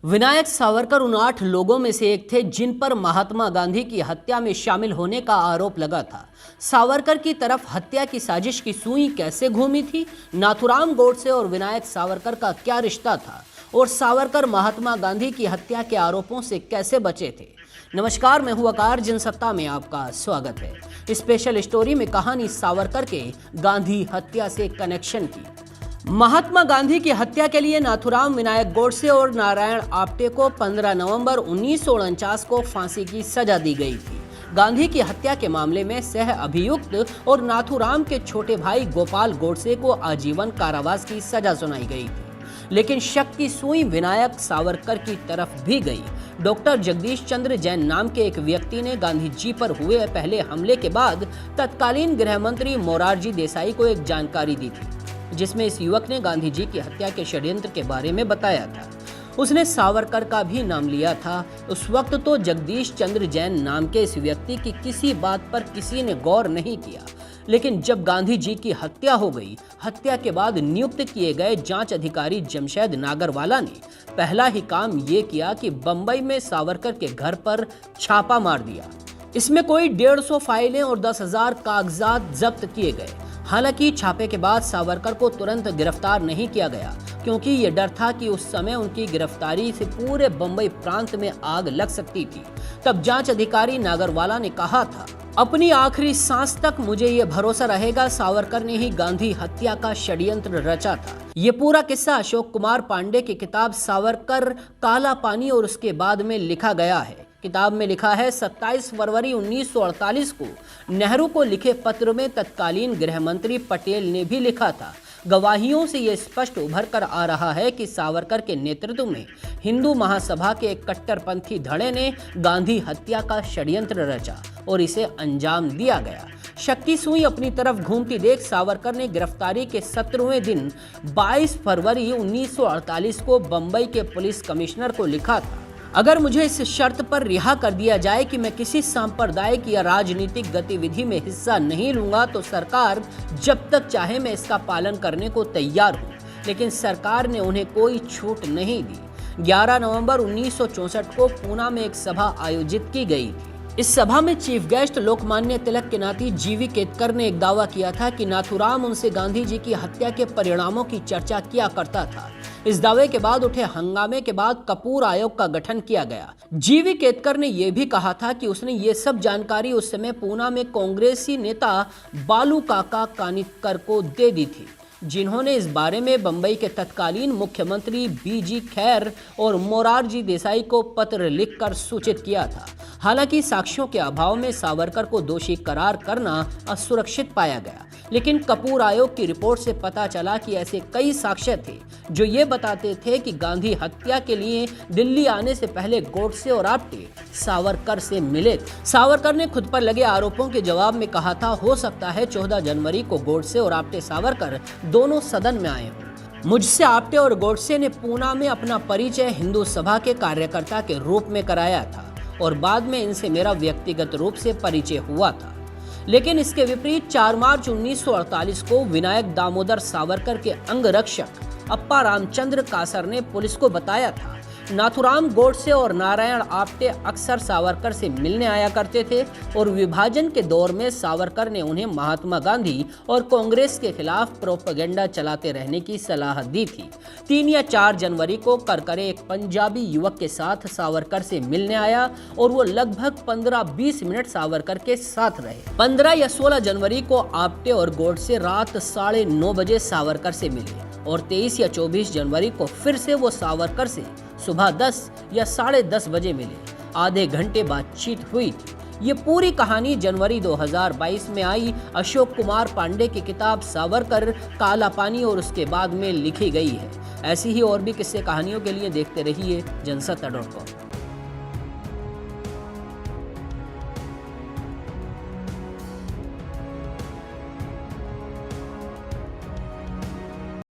विनायक सावरकर उन 8 लोगों में से एक थे जिन पर महात्मा गांधी की हत्या में शामिल होने का आरोप लगा था। सावरकर की तरफ हत्या की साजिश की सुई कैसे घूमी थी, नाथूराम गोडसे और विनायक सावरकर का क्या रिश्ता था और सावरकर महात्मा गांधी की हत्या के आरोपों से कैसे बचे थे। नमस्कार, मैं हूं आकार, जनसत्ता में आपका स्वागत है। स्पेशल स्टोरी में कहानी सावरकर के गांधी हत्या से कनेक्शन की। महात्मा गांधी की हत्या के लिए नाथूराम, विनायक गोडसे और नारायण आप्टे को 15 नवंबर 1949 को फांसी की सजा दी गई थी। गांधी की हत्या के मामले में सह अभियुक्त और नाथूराम के छोटे भाई गोपाल गोडसे को आजीवन कारावास की सजा सुनाई गई थी। लेकिन शक की सुई विनायक सावरकर की तरफ भी गई। डॉक्टर जगदीश चंद्र जैन नाम के एक व्यक्ति ने गांधी जी पर हुए पहले हमले के बाद तत्कालीन गृह मंत्री मोरारजी देसाई को एक जानकारी दी थी, जिसमें इस युवक ने गांधी जी की हत्या के षड्यंत्र के बारे में बताया था। उसने सावरकर का भी नाम लिया था। उस वक्त तो जगदीश चंद्र जैन नाम के इस व्यक्ति की किसी बात पर किसी ने गौर नहीं किया, लेकिन जब गांधी जी की हत्या हो गई, हत्या के बाद नियुक्त किए गए जांच अधिकारी जमशेद नागरवाला ने पहला ही काम ये किया कि बंबई में सावरकर के घर पर छापा मार दिया। इसमें कोई 150 फाइलें और 10,000 कागजात जब्त किए गए। हालांकि छापे के बाद सावरकर को तुरंत गिरफ्तार नहीं किया गया, क्योंकि ये डर था कि उस समय उनकी गिरफ्तारी से पूरे बंबई प्रांत में आग लग सकती थी। तब जांच अधिकारी नागरवाला ने कहा था, अपनी आखिरी सांस तक मुझे ये भरोसा रहेगा सावरकर ने ही गांधी हत्या का षड्यंत्र रचा था। ये पूरा किस्सा अशोक कुमार पांडे की किताब सावरकर, काला पानी और उसके बाद में लिखा गया है। किताब में लिखा है, 27 फरवरी 1948 को नेहरू को लिखे पत्र में तत्कालीन गृह मंत्री पटेल ने भी लिखा था। गवाहियों से यह स्पष्ट उभर कर आ रहा है कि सावरकर के नेतृत्व में हिंदू महासभा के एक कट्टरपंथी धड़े ने गांधी हत्या का षड्यंत्र रचा और इसे अंजाम दिया गया। शक की सुई अपनी तरफ घूमती देख सावरकर ने गिरफ्तारी के 17वें दिन 22 फरवरी 1948 को बंबई के पुलिस कमिश्नर को लिखा था, अगर मुझे इस शर्त पर रिहा कर दिया जाए कि मैं किसी सांप्रदायिक या राजनीतिक गतिविधि में हिस्सा नहीं लूंगा तो सरकार जब तक चाहे मैं इसका पालन करने को तैयार हूं। लेकिन सरकार ने उन्हें कोई छूट नहीं दी। 11 नवंबर 1964 को पूना में एक सभा आयोजित की गई थी। इस सभा में चीफ गेस्ट लोकमान्य तिलक के नाती जीवी केतकर ने एक दावा किया था कि नाथूराम उनसे गांधी जी की हत्या के परिणामों की चर्चा किया करता था। इस दावे के बाद उठे हंगामे के बाद कपूर आयोग का गठन किया गया। जीवी केतकर ने यह भी कहा था कि उसने ये सब जानकारी उस समय पूना में कांग्रेसी नेता बालू काका कानितकर को दे दी थी, जिन्होंने इस बारे में बंबई के तत्कालीन मुख्यमंत्री बीजी खैर और मोरारजी देसाई को पत्र लिखकर सूचित किया था। हालांकि साक्ष्यों के अभाव में सावरकर को दोषी करार करना असुरक्षित पाया गया, लेकिन कपूर आयोग की रिपोर्ट से पता चला कि ऐसे कई साक्ष्य थे जो ये बताते थे कि गांधी हत्या के लिए दिल्ली आने से पहले गोडसे और आप्टे सावरकर से मिले थे। सावरकर ने खुद पर लगे आरोपों के जवाब में कहा था, हो सकता है 14 जनवरी को गोडसे और आप्टे सावरकर दोनों सदन में आए हों। मुझसे आप्टे और गोडसे ने पूना में अपना परिचय हिंदू सभा के कार्यकर्ता के रूप में कराया था और बाद में इनसे मेरा व्यक्तिगत रूप से परिचय हुआ था। लेकिन इसके विपरीत 4 मार्च 1948 को विनायक दामोदर सावरकर के अंगरक्षक अप्पा रामचंद्र कासर ने पुलिस को बताया था, नाथूराम गोडसे और नारायण आप्टे अक्सर सावरकर से मिलने आया करते थे और विभाजन के दौर में सावरकर ने उन्हें महात्मा गांधी और कांग्रेस के खिलाफ प्रोपेगेंडा चलाते रहने की सलाह दी थी। 3 या 4 जनवरी को करकरे एक पंजाबी युवक के साथ सावरकर से मिलने आया और वो लगभग 15-20 मिनट सावरकर के साथ रहे। 15 या 16 जनवरी को आप्टे और गोडसे रात 9:30 बजे सावरकर से मिले और 23 या 24 जनवरी को फिर से वो सावरकर से सुबह 10 या 10:30 बजे मिले। आधे घंटे बातचीत हुई थी। ये पूरी कहानी जनवरी 2022 में आई अशोक कुमार पांडे की किताब सावरकर, काला पानी और उसके बाद में लिखी गई है। ऐसी ही और भी किस्से कहानियों के लिए देखते रहिए जनसत्ता.com।